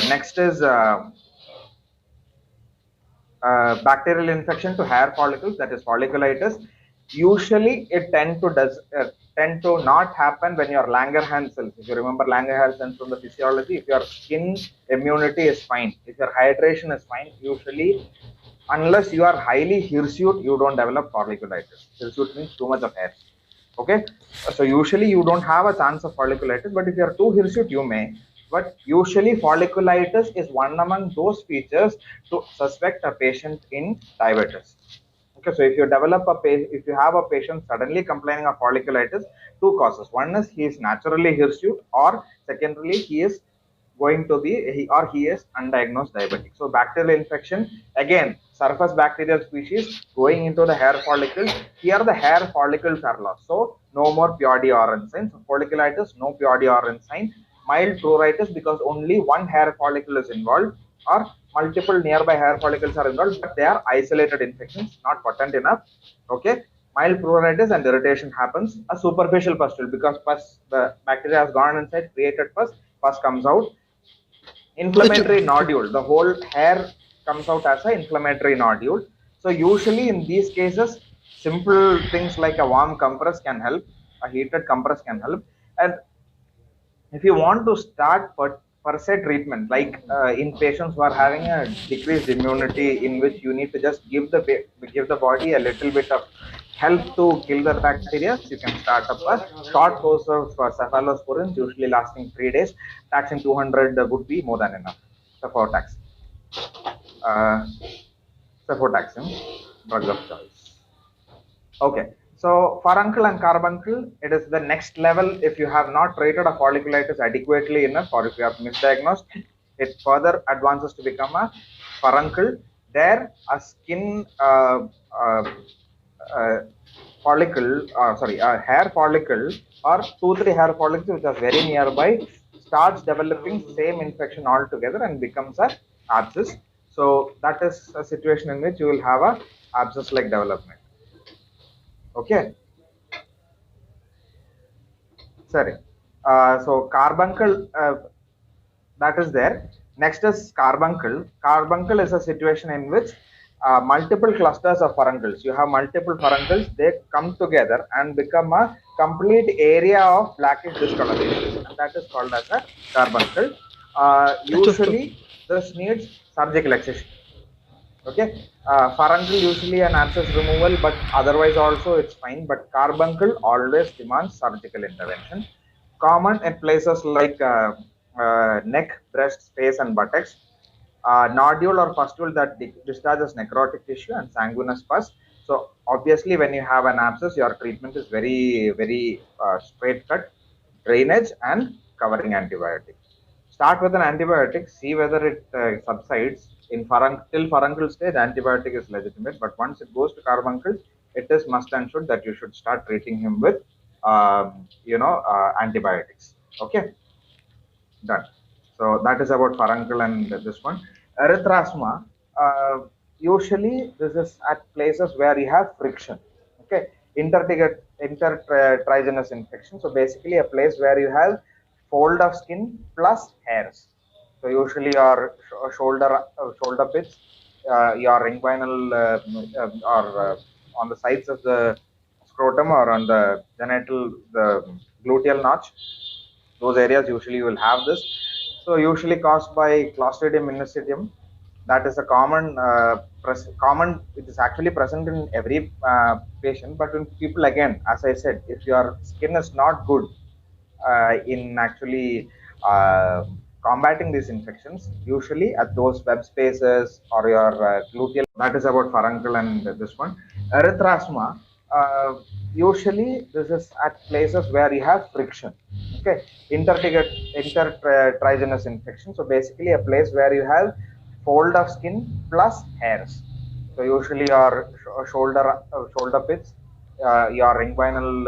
Next is bacterial infection to hair follicles, that is folliculitis. Usually it tend to not happen when your Langerhans cells, if you remember Langerhans cells from the physiology, if your skin immunity is fine, if your hydration is fine, usually unless you are highly hirsute, you don't develop folliculitis. Hirsute means too much of hair. Okay, so usually you don't have a chance of folliculitis, but if you are too hirsute, you may. But usually folliculitis is one among those features to suspect a patient in diabetes. Okay, so if you if you have a patient suddenly complaining of folliculitis, two causes. One is he is naturally hirsute, or secondly he is going to be he is undiagnosed diabetic. So bacterial infection, again surface bacterial species going into the hair follicles. Here the hair follicles are lost, so no more Piodi orange sign. So folliculitis, no Piodi orange sign. Mild pruritus because only one hair follicle is involved, or multiple nearby hair follicles are involved, but they are isolated infections, not potent enough. Okay, mild pruritus and irritation happens. A superficial pustule because pus, the bacteria has gone inside, created pus comes out. Inflammatory nodule, the whole hair comes out as an inflammatory nodule. So usually in these cases, simple things like a warm compress can help, a heated compress can help. And if you want to start per se treatment, like in patients who are having a decreased immunity, in which you need to just give the body a little bit of help to kill the bacteria, you can start up a short course of cephalosporins, usually lasting 3 days. Taxane 200 would be more than enough. Cefotaxime, uh, cefotaxime, drug of choice. Okay, so furuncle and carbuncle, it is the next level. If you have not treated a folliculitis adequately enough, or if you have misdiagnosed, it further advances to become a furuncle. There, a skin follicle, a hair follicle, or 2-3 hair follicles which are very nearby, starts developing same infection altogether and becomes a abscess. So that is a situation in which you will have a abscess-like development. Okay. Sorry. So carbuncle, that is there. Next is carbuncle. Carbuncle is a situation in which multiple clusters of furuncles. You have multiple furuncles. They come together and become a complete area of blackish discoloration, and that is called as a carbuncle. Usually, this needs surgical excision. Okay, furuncle usually an abscess removal, but otherwise also it's fine. But carbuncle always demands surgical intervention. Common in places like neck, breast, face, and buttocks. Nodule or pustule that discharges necrotic tissue and sanguinous pus. So obviously, when you have an abscess, your treatment is very straight cut, drainage, and covering antibiotics. Start with an antibiotic, see whether it subsides. In till furuncle stage, antibiotic is legitimate, but once it goes to carbuncle, it is must and should that you should start treating him with, antibiotics. Okay, done. So that is about furuncle and this one. Erythrasma, usually this is at places where you have friction. Okay, intertriginous infection. So basically a place where you have fold of skin plus hairs. So usually your shoulder pits, your inguinal or on the sides of the scrotum or on the genital, the gluteal notch, those areas usually you will have this. So usually caused by Clostridium minicidium. That is a common. It is actually present in every patient, but in people, again, as I said, if your skin is not good in actually combating these infections, usually at those web spaces or your gluteal. That is about furuncle and this one. Erythrasma, usually this is at places where you have friction. Okay, intertriginous infection. So basically a place where you have fold of skin plus hairs. So usually your shoulder pits, your inguinal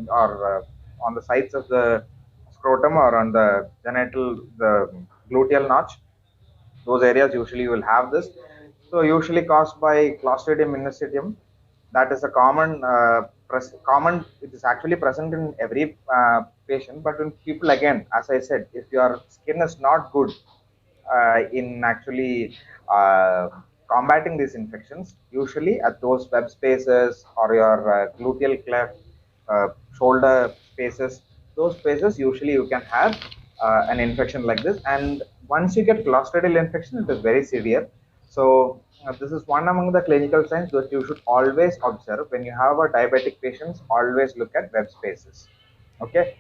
or on the sides of the scrotum or on the genital, the gluteal notch, those areas usually you will have this. So usually caused by Clostridium minicidium. That is a common. It is actually present in every patient, but in people, again, as I said, if your skin is not good in actually combating these infections, usually at those web spaces or your gluteal cleft, shoulder spaces, those spaces, usually you can have an infection like this. And once you get clostridial infection, it is very severe. So this is one among the clinical signs that you should always observe when you have a diabetic patient. Always look at web spaces. Okay,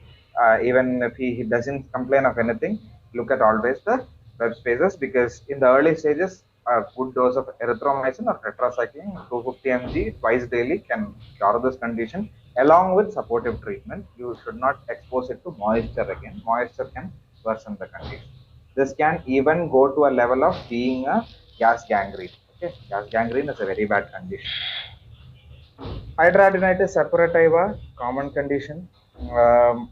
even if he doesn't complain of anything, look at always the web spaces, because in the early stages, a good dose of erythromycin or tetracycline 250 mg twice daily can cure this condition, along with supportive treatment. You should not expose it to moisture again. Moisture can worsen the condition. This can even go to a level of being a gas gangrene. Okay, gas gangrene is a very bad condition. Hidradenitis suppurativa, common condition. Um,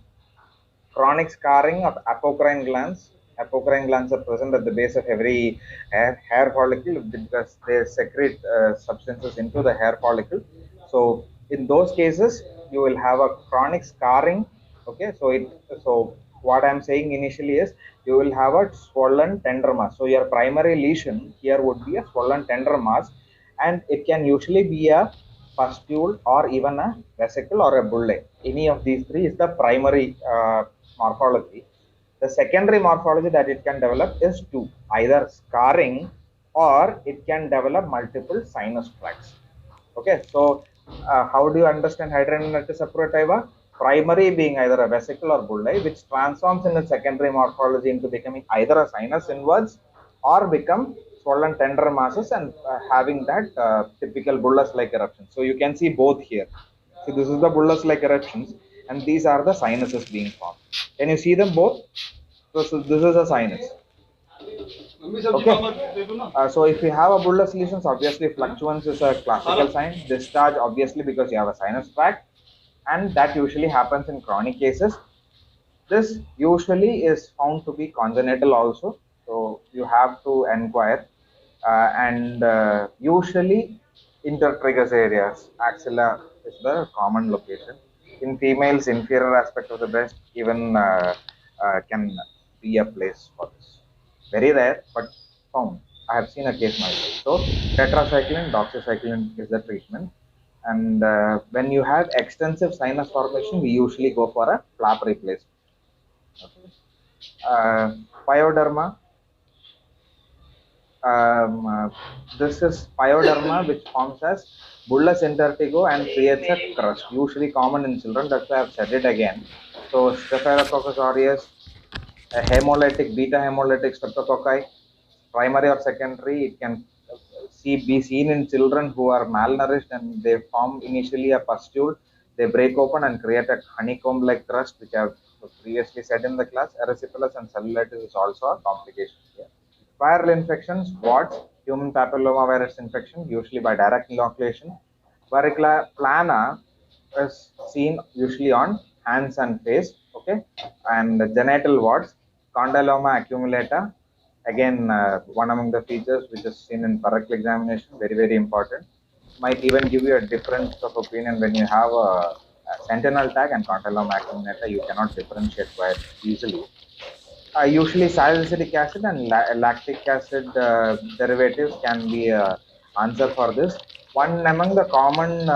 Chronic scarring of apocrine glands. Apocrine glands are present at the base of every hair follicle because they secrete substances into the hair follicle. So in those cases, you will have a chronic scarring. Okay, so what I'm saying initially is you will have a swollen tender mass. So your primary lesion here would be a swollen tender mass, and it can usually be a pustule or even a vesicle or a bullae. Any of these three is the primary morphology. The secondary morphology that it can develop is two, either scarring or it can develop multiple sinus tracts. Okay, so how do you understand hidradenitis suppurativa? Primary being either a vesicle or bullae, which transforms in its secondary morphology into becoming either a sinus inwards or become swollen tender masses and having that typical bullous-like eruption. So you can see both here. So this is the bullous-like eruptions, and these are the sinuses being formed. Can you see them both? So this is a sinus. Okay. So if you have a bullous lesions, obviously fluctuance is a classical sign. Discharge, obviously, because you have a sinus tract, and that usually happens in chronic cases. This usually is found to be congenital also, so you have to inquire. And usually intertrigus areas, axilla is the common location. In females, inferior aspect of the breast even can be a place for this. Very rare, but found. I have seen a case myself. So tetracycline, doxycycline is the treatment. And when you have extensive sinus formation, we usually go for a flap replacement. Okay. Pyoderma. This is pyoderma, which forms as bullous intertigo and creates a crust, usually common in children. That's why I've said it again. So Staphylococcus aureus, a hemolytic, beta hemolytic streptococci, primary or secondary, it can be seen in children who are malnourished and they form initially a pustule. They break open and create a honeycomb-like crust, which I've previously said in the class. Erysipelas and cellulitis is also a complication here. Viral infections, warts, human papillomavirus infection, usually by direct inoculation. Varicella plana is seen usually on hands and face, okay, and genital warts, condyloma accumulata, again one among the features which is seen in rectal examination, very very important, might even give you a difference of opinion when you have a sentinel tag and condyloma accumulata. You cannot differentiate quite easily. Usually salicylic acid and lactic acid derivatives can be answer for this. One among the common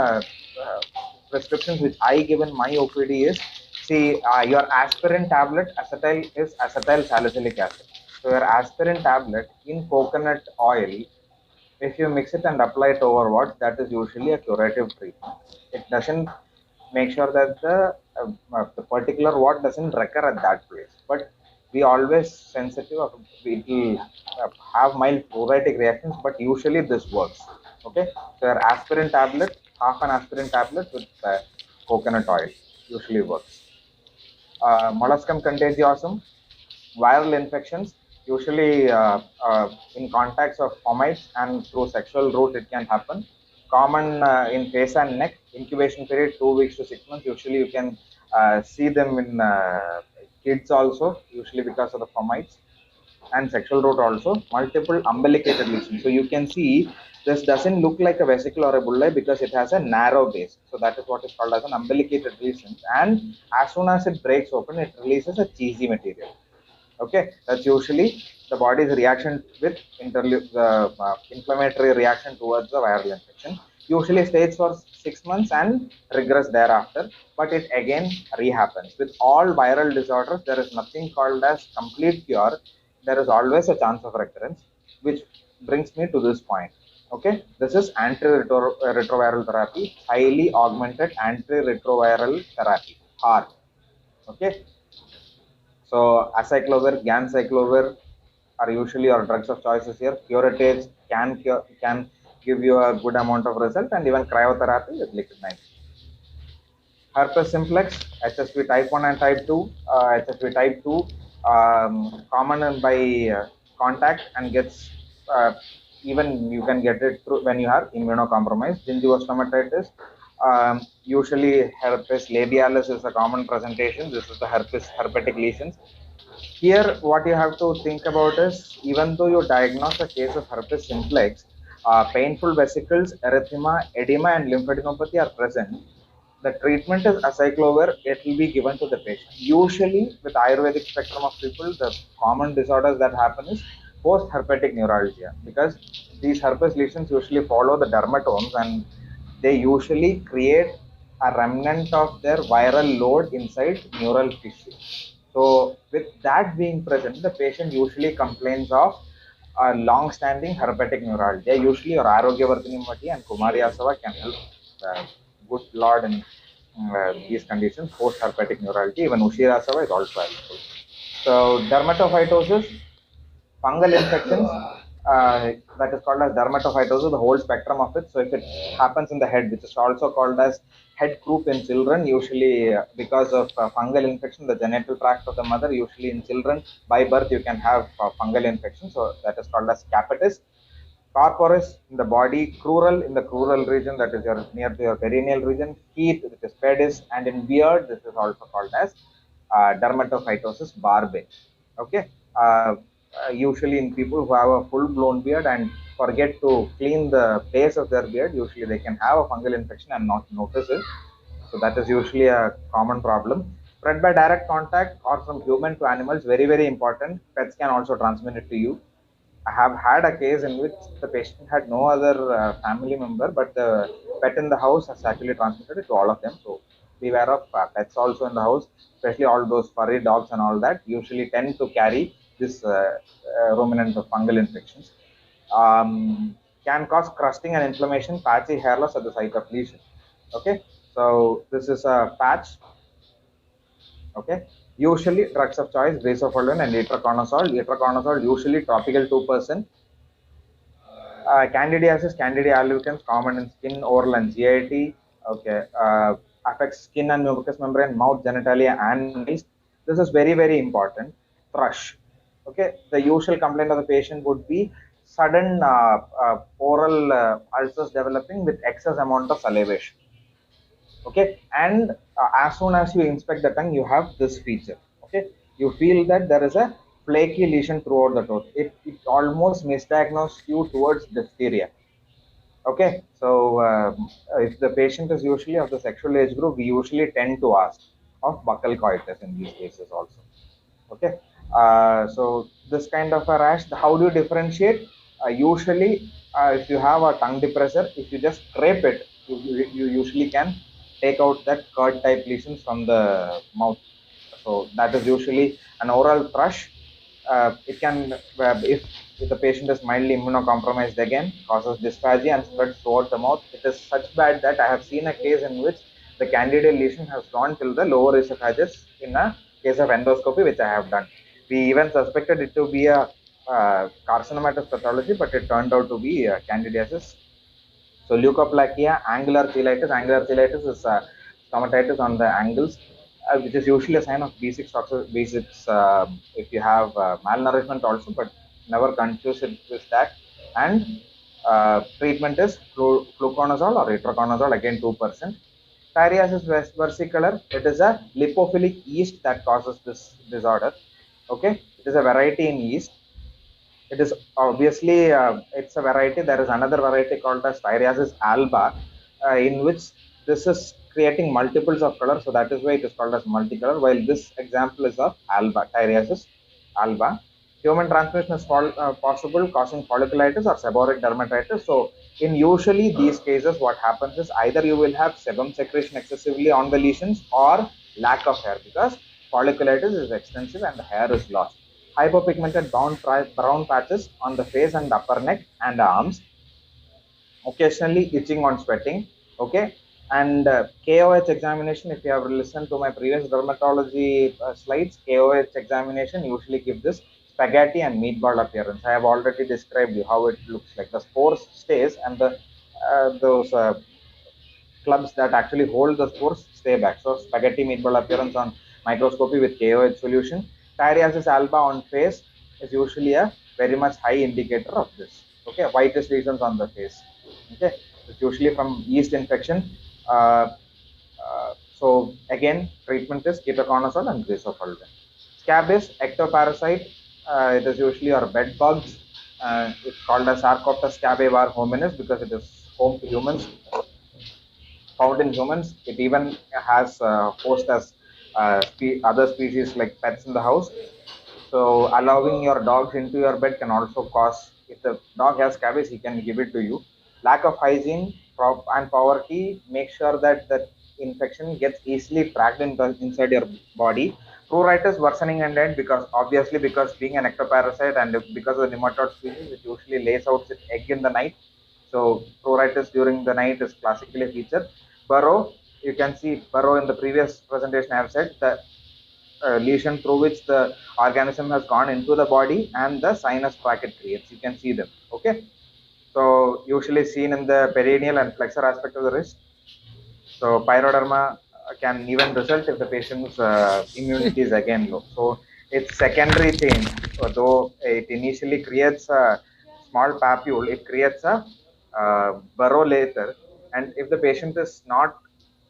prescriptions which I give in my OPD is, see, your aspirin tablet acetyl is acetyl salicylic acid. So your aspirin tablet in coconut oil, if you mix it and apply it over what, that is usually a curative treatment. It doesn't make sure that the particular what doesn't recur at that place, but we always sensitive of it will have mild pruritic reactions, but usually this works. Okay, so your aspirin tablet, half an aspirin tablet with coconut oil usually works. Molluscum contagiosum, viral infections, usually in contacts of fomites and through sexual route it can happen. Common in face and neck, incubation period 2 weeks to 6 months. Usually you can see them in kids also, usually because of the fomites. and sexual route also, multiple umbilicated lesions. So you can see this doesn't look like a vesicle or a bullae because it has a narrow base. So that is what is called as an umbilicated lesion. And as soon as it breaks open, it releases a cheesy material. Okay, that's usually the body's reaction with inflammatory reaction towards the viral infection. Usually stays for 6 months and regress thereafter, but it again rehappens. With all viral disorders, there is nothing called as complete cure. There is always a chance of recurrence, which brings me to this point. Okay, this is antiretroviral therapy, highly augmented antiretroviral therapy, HART. Okay, so acyclovir, ganciclovir are usually our drugs of choices here. Curatives can give you a good amount of result, and even cryotherapy with liquid nitrogen. Herpes simplex, HSV type 1 and type 2. HSV type 2 common by contact and gets even you can get it through when you are immunocompromised. Gingivostomatitis, usually herpes labialis is a common presentation. This is the herpetic lesions. Here, what you have to think about is even though you diagnose a case of herpes simplex, painful vesicles, erythema, edema, and lymphadenopathy are present. The treatment is acyclovir. It will be given to the patient. Usually, with Ayurvedic spectrum of people, the common disorders that happen is post-herpetic neuralgia because these herpes lesions usually follow the dermatomes and they usually create a remnant of their viral load inside neural tissue. So, with that being present, the patient usually complains of long-standing herpetic neuralgia. Usually, your Arogyavartini Mati and Kumari Asava can help. Good Lord in these conditions, post-herpetic neuralgia, even Ushirasava is also helpful. So, dermatophytosis, fungal infections, that is called as dermatophytosis, the whole spectrum of it. So if it happens in the head, which is also called as head croup in children, usually because of fungal infection, the genital tract of the mother, usually in children, by birth you can have fungal infection. So that is called as capitis. Corporis in the body, crural in the crural region, that is your near to your perineal region, feet, which is pedis, and in beard, this is also called as dermatophytosis barbae. Okay, usually in people who have a full-blown beard and forget to clean the base of their beard, usually they can have a fungal infection and not notice it. So that is usually a common problem. Spread by direct contact or from human to animals, very, very important. Pets can also transmit it to you. I have had a case in which the patient had no other family member, but the pet in the house has actually transmitted it to all of them. So beware of pets also in the house, especially all those furry dogs and all that usually tend to carry this ruminant of fungal infections. Can cause crusting and inflammation, patchy hair loss at the site of lesion. Okay, so this is a patch. Okay, usually drugs of choice, breezofulvin and itraconazole. Itraconazole usually topical 2%. Candidiasis, Candida albicans, common in skin, oral, and GIT. Okay, affects skin and mucous membrane, mouth, genitalia, and nails. This is very, very important. Thrush. Okay, the usual complaint of the patient would be sudden oral ulcers developing with excess amount of salivation. Okay, and as soon as you inspect the tongue, you have this feature. Okay, you feel that there is a flaky lesion throughout the tooth. It almost misdiagnoses you towards diphtheria. Okay, so if the patient is usually of the sexual age group, we usually tend to ask of buccal coitus in these cases also. Okay, so this kind of a rash, how do you differentiate? Usually, if you have a tongue depressor, if you just scrape it, you usually can take out that curd type lesions from the mouth. So that is usually an oral thrush. It can, if the patient is mildly immunocompromised again, causes dysphagia and spreads throughout the mouth. It is such bad that I have seen a case in which the candida lesion has gone till the lower esophagus in a case of endoscopy, which I have done. We even suspected it to be a carcinomatous pathology, but it turned out to be candidiasis. So leukoplakia, angular cheilitis. Angular cheilitis is stomatitis on the angles, which is usually a sign of B6 toxicity. B6 if you have malnourishment also, but never confuse it with that. And treatment is fluconazole or itraconazole, again 2%. Tyriasis versicolor, it is a lipophilic yeast that causes this disorder. Okay, it is a variety in yeast. It is obviously it's a variety. There is another variety called as Tyriasis alba, in which this is creating multiples of colors. So that is why it is called as multicolor. While this example is of alba, Tyriasis alba. Human transmission is possible, causing folliculitis or seborrheic dermatitis. So in usually these cases, what happens is either you will have sebum secretion excessively on the lesions or lack of hair, because folliculitis is extensive and the hair is lost. Hypopigmented brown patches on the face and upper neck and arms, occasionally itching on sweating. Okay. And KOH examination, if you have listened to my previous dermatology slides, KOH examination usually gives this spaghetti and meatball appearance. I have already described you how it looks like. The spores stays, and the those clubs that actually hold the spores stay back. So spaghetti meatball appearance on microscopy with KOH solution. Tyriasis alba on face is usually a very much high indicator of this. Okay, whitish lesions on the face. Okay, it's usually from yeast infection. Uh, so again, treatment is ketoconazole and greaseprol. Scabies, ectoparasite. It is usually our bed bugs. It's called as Sarcoptes scabiei var hominis because it is home to humans, found in humans. It even has host as other species like pets in the house. So allowing your dogs into your bed can also cause, if the dog has scabies, he can give it to you. Lack of hygiene and poverty make sure that the infection gets easily tracked inside your body. Pruritus worsening and end, because obviously because being an ectoparasite and because of the nematode species, it usually lays out its egg in the night. So pruritus during the night is classically featured. Burrow, you can see burrow in the previous presentation I have said that lesion through which the organism has gone into the body and the sinus bracket creates. You can see them. Okay. So usually seen in the perineal and flexor aspect of the wrist. So pyroderma can even result if the patient's immunity is again low. So it's secondary change. Though it initially creates a small papule, it creates a burrow later. And if the patient is not,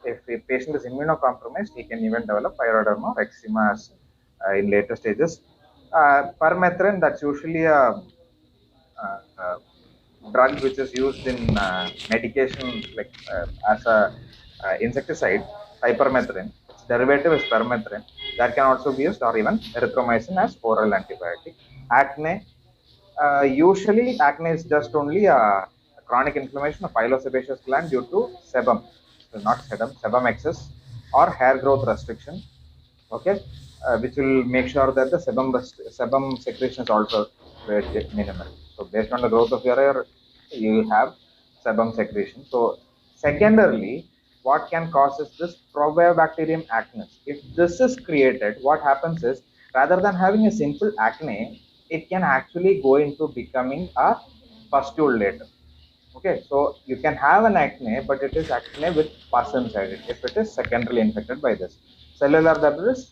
if the patient is immunocompromised, he can even develop pyroderma or eczema in later stages. Permethrin, that's usually a drug which is used in medication like as a insecticide, pipermethrin. Its derivative is permethrin. That can also be used, or even erythromycin as oral antibiotic. Acne, usually acne is just only a chronic inflammation of pilosebaceous gland due to sebum, so not sebum excess or hair growth restriction. Okay, which will make sure that the sebum secretion is also very minimal. So based on the growth of your hair, you have sebum secretion. So secondarily, what can cause is this Probacterium acnes. If this is created, what happens is rather than having a simple acne, it can actually go into becoming a pustule later. Okay, so you can have an acne, but it is acne with pus inside it if it is secondarily infected by this. Cellular debris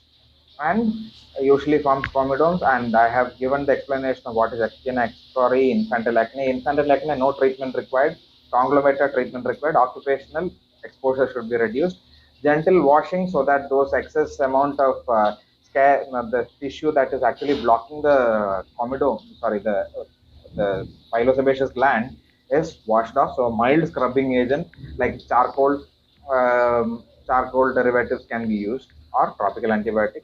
and usually forms comedones, and I have given the explanation of what is actinic excori, infantile acne. Infantile acne, no treatment required. Conglomerator treatment required. Occupational exposure should be reduced. Gentle washing so that those excess amount of the tissue that is actually blocking the comedone, sorry, the pilosebaceous gland is washed off. So mild scrubbing agent like charcoal, charcoal derivatives can be used, or topical antibiotic.